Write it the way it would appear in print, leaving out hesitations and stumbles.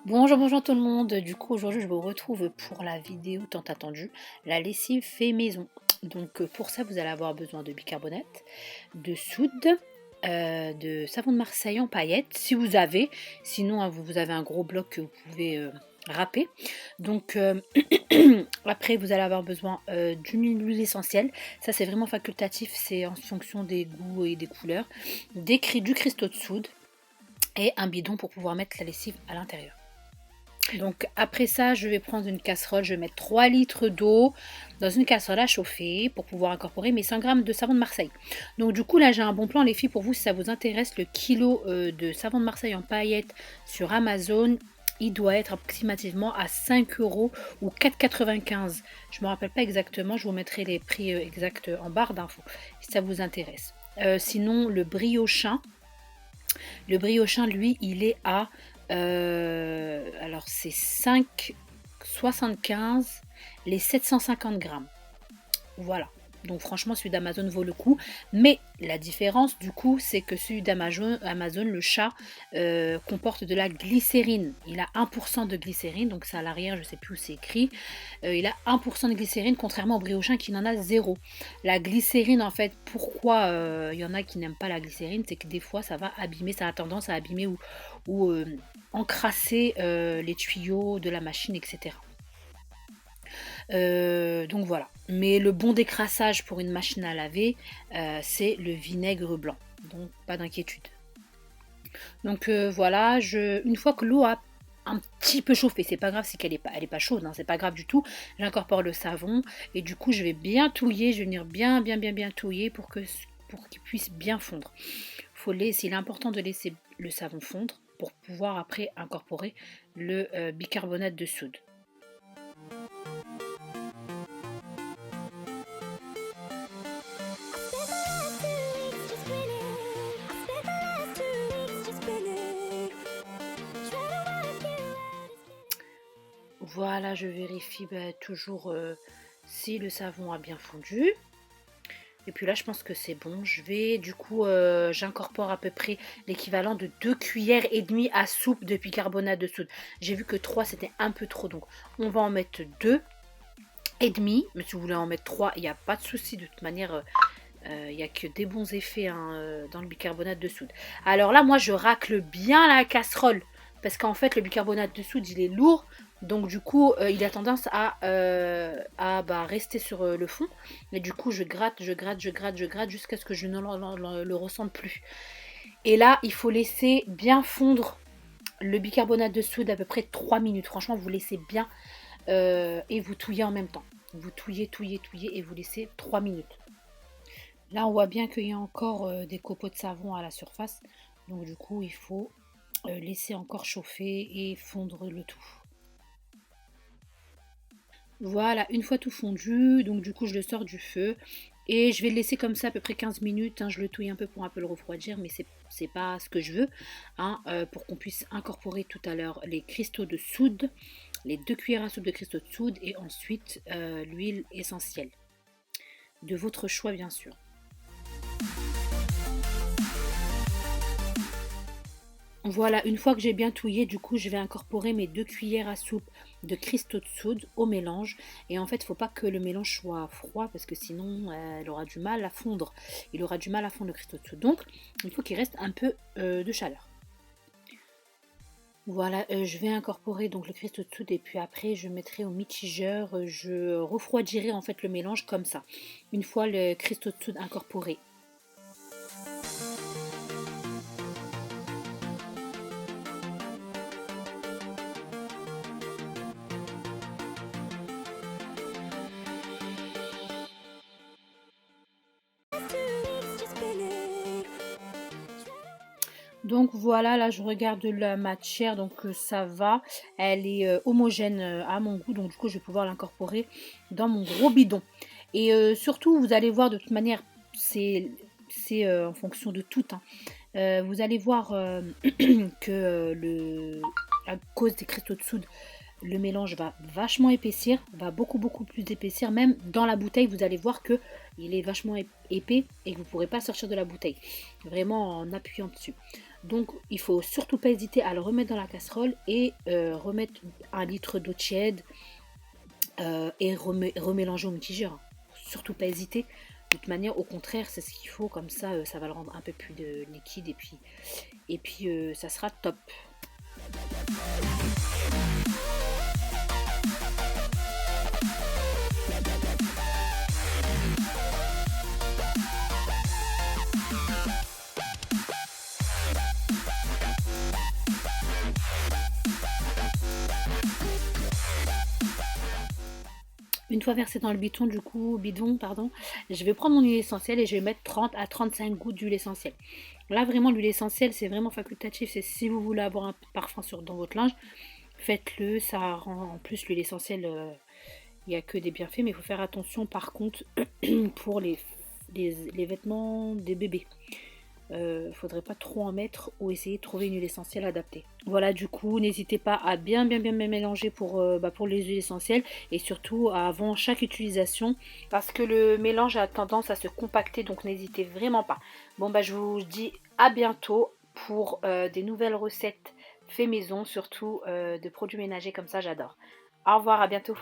Bonjour, bonjour tout le monde. Du coup, aujourd'hui, je vous retrouve pour la vidéo tant attendue, la lessive fait maison. Donc, pour ça, vous allez avoir besoin de bicarbonate, de soude, de savon de Marseille en paillettes, si vous avez. Sinon, hein, vous avez un gros bloc que vous pouvez râper. Donc, après, vous allez avoir besoin d'une huile essentielle. Ça, c'est vraiment facultatif. C'est en fonction des goûts et des couleurs. Du cristaux de soude et un bidon pour pouvoir mettre la lessive à l'intérieur. Donc après ça, je vais prendre une casserole, je vais mettre 3 litres d'eau dans une casserole à chauffer pour pouvoir incorporer mes 100 grammes de savon de Marseille. Donc du coup là j'ai un bon plan les filles pour vous si ça vous intéresse. Le kilo de savon de Marseille en paillettes sur Amazon, il doit être approximativement à 5 euros ou 4,95. Je ne me rappelle pas exactement, je vous mettrai les prix exacts en barre d'infos si ça vous intéresse. Sinon le briochin lui il est à alors c'est 5,75 les 750 grammes. Voilà. Donc franchement, celui d'Amazon vaut le coup. Mais la différence, du coup, c'est que celui d'Amazon, le chat, comporte de la glycérine. Il a 1% de glycérine, donc c'est à l'arrière, je ne sais plus où c'est écrit. Il a 1% de glycérine, contrairement au briochin qui n'en a zéro. La glycérine, en fait, pourquoi il y en a qui n'aiment pas la glycérine, c'est que des fois, ça va abîmer, ça a tendance à abîmer ou encrasser les tuyaux de la machine, etc. Donc voilà. Mais le bon décrassage pour une machine à laver, c'est le vinaigre blanc. Donc pas d'inquiétude. Donc voilà, une fois que l'eau a un petit peu chauffé, c'est pas grave, c'est qu'elle est pas chaude, hein, c'est pas grave du tout. J'incorpore le savon et du coup je vais bien touiller, je vais venir bien touiller pour qu'il puisse bien fondre. Il est important de laisser le savon fondre pour pouvoir après incorporer le bicarbonate de soude. Voilà, je vérifie toujours si le savon a bien fondu. Et puis là, je pense que c'est bon. J'incorpore à peu près l'équivalent de 2 cuillères et demie à soupe de bicarbonate de soude. J'ai vu que 3 c'était un peu trop, donc on va en mettre 2 et demi. Mais si vous voulez en mettre 3, il n'y a pas de souci. De toute manière, il n'y a que des bons effets dans le bicarbonate de soude. Alors là, moi, je racle bien la casserole. Parce qu'en fait, le bicarbonate de soude, il est lourd. Donc du coup, il a tendance à rester sur le fond. Et du coup, je gratte jusqu'à ce que je ne le ressente plus. Et là, il faut laisser bien fondre le bicarbonate de soude à peu près 3 minutes. Franchement, vous laissez bien et vous touillez en même temps. Vous touillez et vous laissez 3 minutes. Là, on voit bien qu'il y a encore des copeaux de savon à la surface. Donc du coup, il faut laisser encore chauffer et fondre le tout. Voilà, une fois tout fondu, donc du coup, je le sors du feu. Et je vais le laisser comme ça à peu près 15 minutes. Hein, je le touille un peu le refroidir, mais c'est pas ce que je veux. Hein, pour qu'on puisse incorporer tout à l'heure les cristaux de soude, les 2 cuillères à soupe de cristaux de soude et ensuite l'huile essentielle. De votre choix, bien sûr. Voilà, une fois que j'ai bien touillé, du coup, je vais incorporer mes 2 cuillères à soupe de cristaux de soude au mélange. Et en fait, il ne faut pas que le mélange soit froid parce que sinon, elle aura du mal à fondre. Il aura du mal à fondre le cristaux de soude. Donc, il faut qu'il reste un peu de chaleur. Voilà, je vais incorporer donc le cristaux de soude et puis après, je mettrai au mitigeur. Je refroidirai en fait le mélange comme ça. Une fois le cristaux de soude incorporé. Donc voilà, là je regarde la matière, donc ça va, elle est homogène à mon goût, donc du coup je vais pouvoir l'incorporer dans mon gros bidon. Et surtout, vous allez voir de toute manière, c'est en fonction de tout. Hein. Vous allez voir que à cause des cristaux de soude, le mélange va vachement épaissir, va beaucoup plus épaissir. Même dans la bouteille, vous allez voir que il est vachement épais et que vous ne pourrez pas sortir de la bouteille. Vraiment en appuyant dessus. Donc il faut surtout pas hésiter à le remettre dans la casserole et remettre 1 litre d'eau tiède et remélanger au mitigeur. Surtout pas hésiter. De toute manière, au contraire, c'est ce qu'il faut. Comme ça, ça va le rendre un peu plus liquide et puis ça sera top. Une fois versé dans le bidon, pardon, je vais prendre mon huile essentielle et je vais mettre 30 à 35 gouttes d'huile essentielle. Là, vraiment, l'huile essentielle, c'est vraiment facultatif. C'est si vous voulez avoir un parfum dans votre linge, faites-le. Ça rend en plus l'huile essentielle, il n'y a que des bienfaits, mais il faut faire attention par contre pour les vêtements des bébés. Faudrait pas trop en mettre ou essayer de trouver une huile essentielle adaptée. Voilà, du coup, n'hésitez pas à bien mélanger pour les huiles essentielles et surtout avant chaque utilisation parce que le mélange a tendance à se compacter, donc n'hésitez vraiment pas. Bon, je vous dis à bientôt pour des nouvelles recettes fait maison, surtout de produits ménagers comme ça, j'adore. Au revoir, à bientôt.